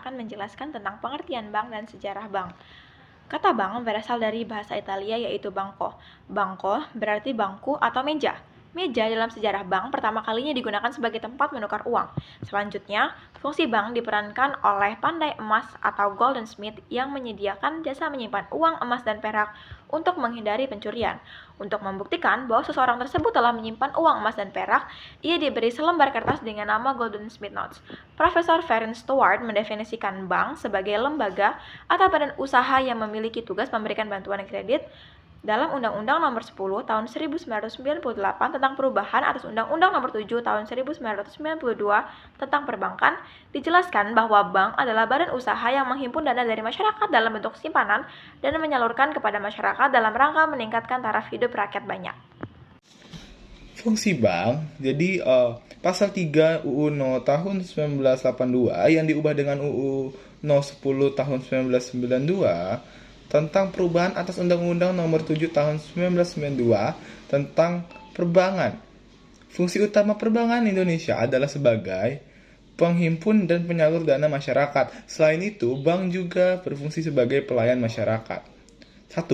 akan menjelaskan tentang pengertian bank dan sejarah bank. Kata bank berasal dari bahasa Italia yaitu banco. Banco berarti bangku atau meja. Meja dalam sejarah bank pertama kalinya digunakan sebagai tempat menukar uang. Selanjutnya, fungsi bank diperankan oleh pandai emas atau goldsmith yang menyediakan jasa menyimpan uang emas dan perak untuk menghindari pencurian. Untuk membuktikan bahwa seseorang tersebut telah menyimpan uang emas dan perak, ia diberi selembar kertas dengan nama Goldsmith Notes. Profesor Ferenc Stewart mendefinisikan bank sebagai lembaga atau badan usaha yang memiliki tugas memberikan bantuan kredit dalam Undang-Undang Nomor 10 Tahun 1998 tentang perubahan atas Undang-Undang Nomor 7 Tahun 1992 tentang perbankan, dijelaskan bahwa bank adalah badan usaha yang menghimpun dana dari masyarakat dalam bentuk simpanan dan menyalurkan kepada masyarakat dalam rangka meningkatkan taraf hidup rakyat banyak. Fungsi bank, jadi pasal 3 UU No tahun 1982 yang diubah dengan UU No 10 tahun 1992 tentang perubahan atas Undang-Undang Nomor 7 tahun 1992 tentang perbankan. Fungsi utama perbankan Indonesia adalah sebagai penghimpun dan penyalur dana masyarakat. Selain itu, bank juga berfungsi sebagai pelayan masyarakat. 1.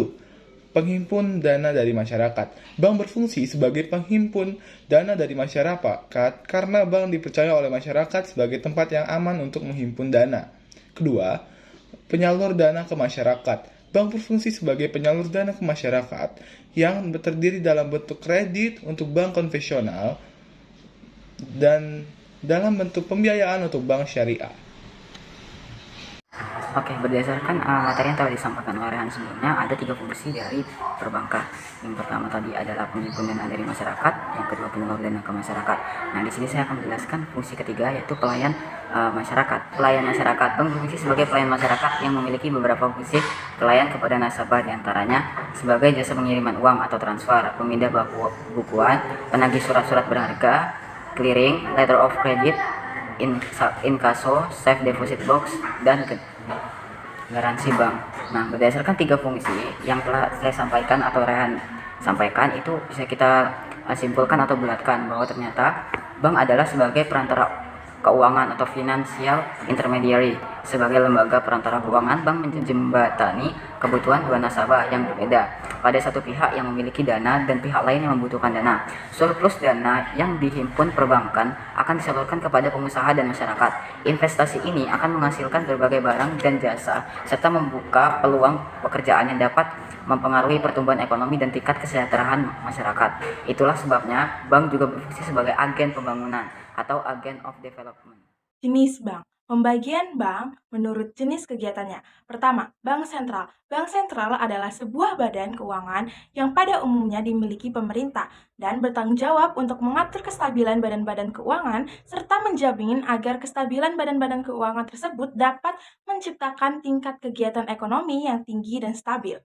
Penghimpun dana dari masyarakat. Bank berfungsi sebagai penghimpun dana dari masyarakat karena bank dipercaya oleh masyarakat sebagai tempat yang aman untuk menghimpun dana. Kedua, penyalur dana ke masyarakat. Bank berfungsi sebagai penyalur dana ke masyarakat yang terdiri dalam bentuk kredit untuk bank konvensional dan dalam bentuk pembiayaan untuk bank syariah. Oke, berdasarkan materi yang telah disampaikan oleh Rehan sebelumnya, ada 3 fungsi dari perbankan. Yang pertama tadi adalah penghimpun dana dari masyarakat, yang kedua penyalur dana ke masyarakat. Nah, di sini saya akan menjelaskan fungsi ketiga yaitu pelayan masyarakat. Pelayan masyarakat, bank berfungsi sebagai pelayan masyarakat yang memiliki beberapa fungsi pelayan kepada nasabah, diantaranya sebagai jasa pengiriman uang atau transfer, pemindah bukuan, penagih surat-surat berharga, clearing, letter of credit, inkaso, safe deposit box, dan garansi bank. Nah, berdasarkan 3 fungsi yang telah saya sampaikan atau Rehan sampaikan, itu bisa kita simpulkan atau bulatkan bahwa ternyata bank adalah sebagai perantara keuangan atau financial intermediary. Sebagai lembaga perantara keuangan, bank menjembatani kebutuhan dua nasabah yang berbeda pada satu pihak yang memiliki dana dan pihak lain yang membutuhkan dana. Surplus dana yang dihimpun perbankan akan disalurkan kepada pengusaha dan masyarakat. Investasi ini akan menghasilkan berbagai barang dan jasa serta membuka peluang pekerjaan yang dapat mempengaruhi pertumbuhan ekonomi dan tingkat kesejahteraan masyarakat. Itulah sebabnya bank juga berfungsi sebagai agen pembangunan atau agen of development. Jenis bank. Pembagian bank menurut jenis kegiatannya. Pertama, bank sentral. Bank sentral adalah sebuah badan keuangan yang pada umumnya dimiliki pemerintah dan bertanggung jawab untuk mengatur kestabilan badan-badan keuangan serta menjamin agar kestabilan badan-badan keuangan tersebut dapat menciptakan tingkat kegiatan ekonomi yang tinggi dan stabil.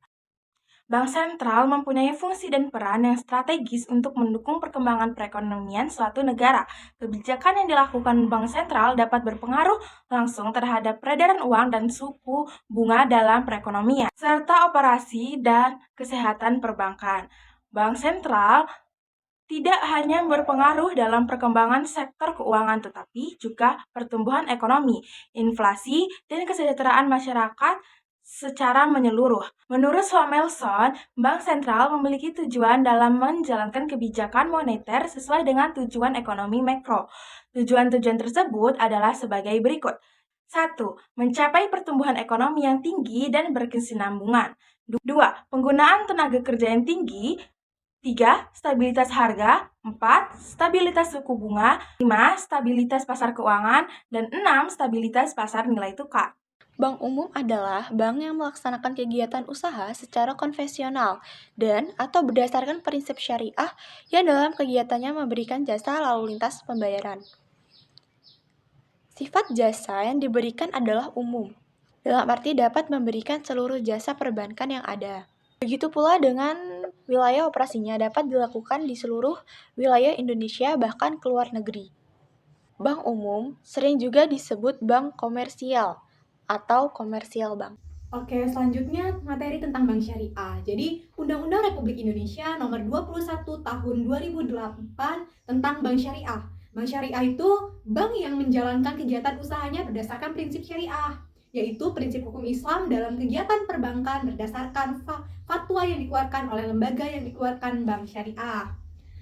Bank sentral mempunyai fungsi dan peran yang strategis untuk mendukung perkembangan perekonomian suatu negara. Kebijakan yang dilakukan bank sentral dapat berpengaruh langsung terhadap peredaran uang dan suku bunga dalam perekonomian, serta operasi dan kesehatan perbankan. Bank sentral tidak hanya berpengaruh dalam perkembangan sektor keuangan, tetapi juga pertumbuhan ekonomi, inflasi, dan kesejahteraan masyarakat secara menyeluruh. Menurut Samuelson, bank sentral memiliki tujuan dalam menjalankan kebijakan moneter sesuai dengan tujuan ekonomi makro. Tujuan-tujuan tersebut adalah sebagai berikut. 1. Mencapai pertumbuhan ekonomi yang tinggi dan berkesinambungan. 2. Penggunaan tenaga kerja yang tinggi. 3. Stabilitas harga. 4. Stabilitas suku bunga. 5. Stabilitas pasar keuangan. Dan 6. Stabilitas pasar nilai tukar. Bank umum adalah bank yang melaksanakan kegiatan usaha secara konvensional dan atau berdasarkan prinsip syariah yang dalam kegiatannya memberikan jasa lalu lintas pembayaran. Sifat jasa yang diberikan adalah umum, dalam arti dapat memberikan seluruh jasa perbankan yang ada. Begitu pula dengan wilayah operasinya dapat dilakukan di seluruh wilayah Indonesia bahkan ke luar negeri. Bank umum sering juga disebut bank komersial atau komersial bank. Oke, selanjutnya materi tentang bank syariah. Jadi, Undang-Undang Republik Indonesia Nomor 21 Tahun 2008 tentang bank syariah. Bank syariah itu bank yang menjalankan kegiatan usahanya berdasarkan prinsip syariah, yaitu prinsip hukum Islam dalam kegiatan perbankan berdasarkan fatwa yang dikeluarkan oleh lembaga yang dikeluarkan bank syariah.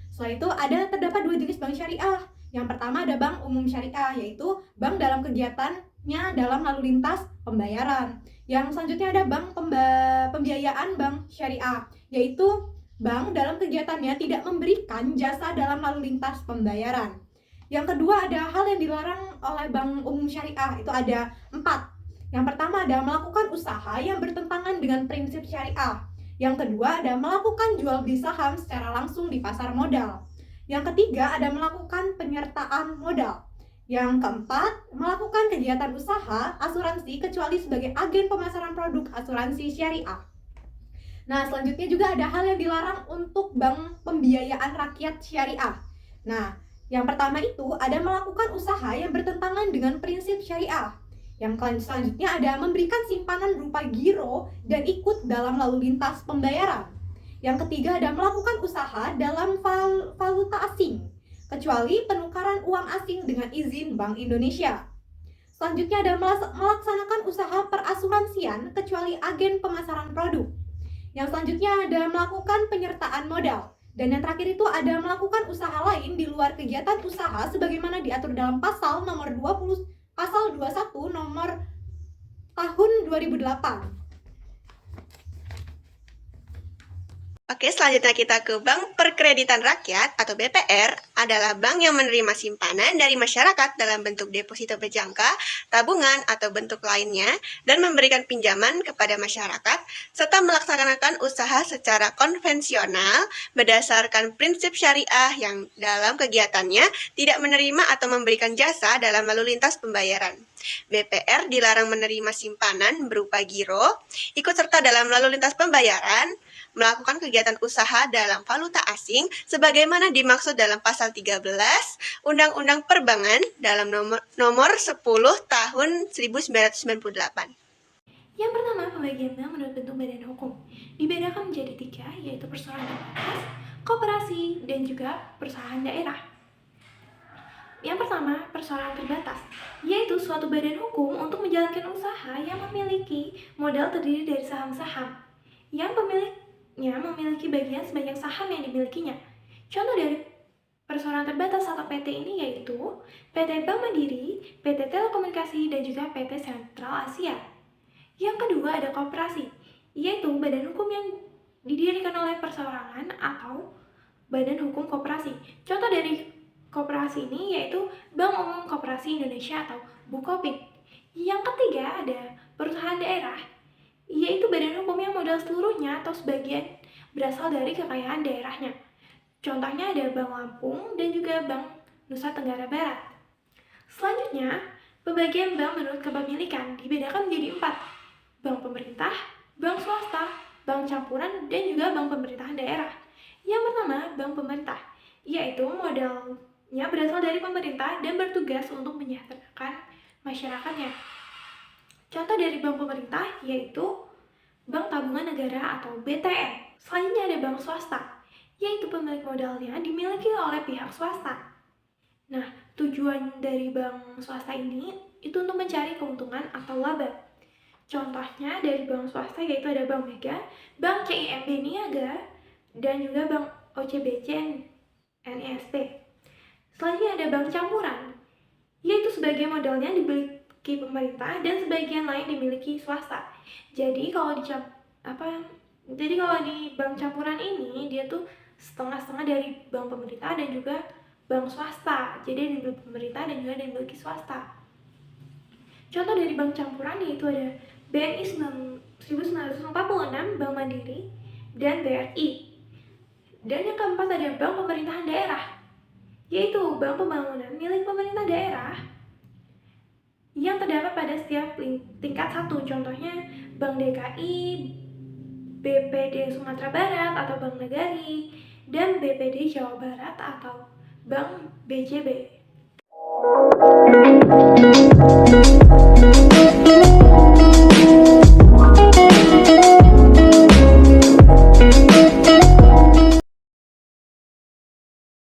Setelah itu terdapat dua jenis bank syariah. Yang pertama ada bank umum syariah, yaitu bank dalam kegiatannya dalam lalu lintas pembayaran. Yang selanjutnya ada bank pembiayaan bank syariah, yaitu bank dalam kegiatannya tidak memberikan jasa dalam lalu lintas pembayaran. Yang kedua ada hal yang dilarang oleh bank umum syariah, itu ada 4. Yang pertama ada melakukan usaha yang bertentangan dengan prinsip syariah. Yang kedua ada melakukan jual beli saham secara langsung di pasar modal. Yang ketiga ada melakukan penyertaan modal. Yang keempat, melakukan kegiatan usaha asuransi kecuali sebagai agen pemasaran produk asuransi syariah. Nah, selanjutnya juga ada hal yang dilarang untuk bank pembiayaan rakyat syariah. Nah, yang pertama itu ada melakukan usaha yang bertentangan dengan prinsip syariah. Yang selanjutnya ada memberikan simpanan berupa giro dan ikut dalam lalu lintas pembayaran. Yang ketiga ada melakukan usaha dalam valuta asing, kecuali penukaran uang asing dengan izin Bank Indonesia. Selanjutnya ada melaksanakan usaha perasuransian kecuali agen pemasaran produk. Yang selanjutnya ada melakukan penyertaan modal. Dan yang terakhir itu ada melakukan usaha lain di luar kegiatan usaha sebagaimana diatur dalam pasal nomor 21 nomor tahun 2008. Oke, selanjutnya kita ke Bank Perkreditan Rakyat atau BPR adalah bank yang menerima simpanan dari masyarakat dalam bentuk deposito berjangka, tabungan atau bentuk lainnya dan memberikan pinjaman kepada masyarakat serta melaksanakan usaha secara konvensional berdasarkan prinsip syariah yang dalam kegiatannya tidak menerima atau memberikan jasa dalam lalu lintas pembayaran. BPR dilarang menerima simpanan berupa giro, ikut serta dalam lalu lintas pembayaran, melakukan kegiatan usaha dalam valuta asing sebagaimana dimaksud dalam pasal 13 Undang-Undang Perbankan dalam nomor 10 tahun 1998. Yang pertama, pembagian bank menurut bentuk badan hukum dibedakan menjadi 3, yaitu perseroan terbatas, koperasi, dan juga perusahaan daerah. Yang pertama, perseroan terbatas, yaitu suatu badan hukum untuk menjalankan usaha yang memiliki modal terdiri dari saham-saham yang pemiliknya memiliki bagian sebanyak saham yang dimilikinya. Contoh dari perseroan terbatas atau PT ini yaitu PT Bank Mandiri, PT Telekomunikasi, dan juga PT Sentral Asia. Yang kedua ada koperasi, yaitu badan hukum yang didirikan oleh perseorangan atau badan hukum koperasi. Contoh dari koperasi ini yaitu Bank Umum Koperasi Indonesia atau Bukopin. Yang ketiga ada perusahaan daerah, yaitu badan hukum yang modal seluruhnya atau sebagian berasal dari kekayaan daerahnya. Contohnya ada Bank Lampung dan juga Bank Nusa Tenggara Barat. Selanjutnya, pembagian bank menurut kepemilikan dibedakan menjadi 4. Bank pemerintah, bank swasta, bank campuran, dan juga bank pemerintahan daerah. Yang pertama, bank pemerintah, yaitu modalnya berasal dari pemerintah dan bertugas untuk menyejahterakan masyarakatnya. Contoh dari bank pemerintah yaitu Bank Tabungan Negara atau BTN. Selanjutnya ada bank swasta, yaitu pemilik modalnya dimiliki oleh pihak swasta. Nah, tujuan dari bank swasta ini itu untuk mencari keuntungan atau laba. Contohnya dari bank swasta yaitu ada Bank Mega, Bank CIMB Niaga, dan juga Bank OCBC NIST. Selanjutnya ada bank campuran, yaitu sebagian modalnya dimiliki pemerintah dan sebagian lain dimiliki swasta. Jadi kalau di bank campuran ini dia tuh setengah-setengah dari bank pemerintah dan juga bank swasta. Jadi dimiliki pemerintah dan juga dimiliki swasta. Contoh dari bank campuran yaitu ada BNI 1946, Bank Mandiri, dan BRI. Dan yang keempat ada bank pemerintahan daerah, yaitu bank pembangunan milik pemerintah daerah yang terdapat pada setiap tingkat 1, contohnya Bank DKI, BPD Sumatera Barat atau Bank Negari, dan BPD Jawa Barat atau Bank BJB.